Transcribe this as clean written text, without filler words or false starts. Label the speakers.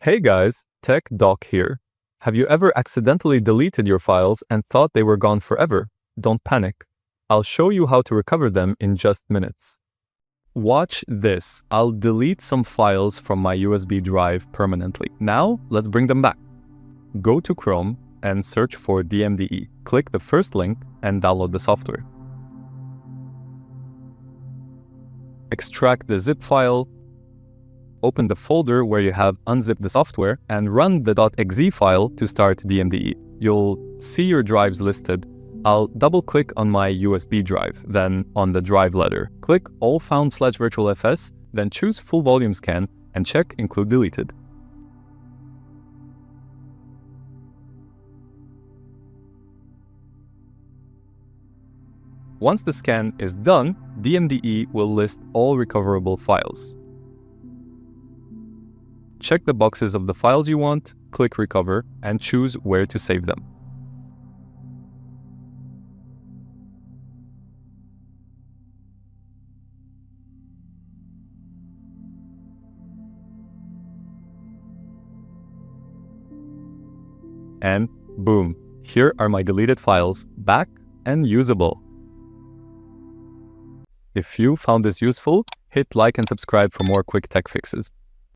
Speaker 1: Hey guys, Tech Doc here. Have you ever accidentally deleted your files and thought they were gone forever? Don't panic. I'll show you how to recover them in just minutes. Watch this. I'll delete some files from my USB drive permanently. Now, let's bring them back. Go to Chrome and search for DMDE. Click the first link and download the software. Extract the zip file. Open the folder where you have unzipped the software and run the .exe file to start DMDE. You'll see your drives listed. I'll double-click on my USB drive, then on the drive letter. Click All Found/virtualfs, then choose Full Volume Scan and check Include Deleted. Once the scan is done, DMDE will list all recoverable files. Check the boxes of the files you want, click Recover, and choose where to save them. And boom, here are my deleted files, back and usable. If you found this useful, hit like and subscribe for more quick tech fixes.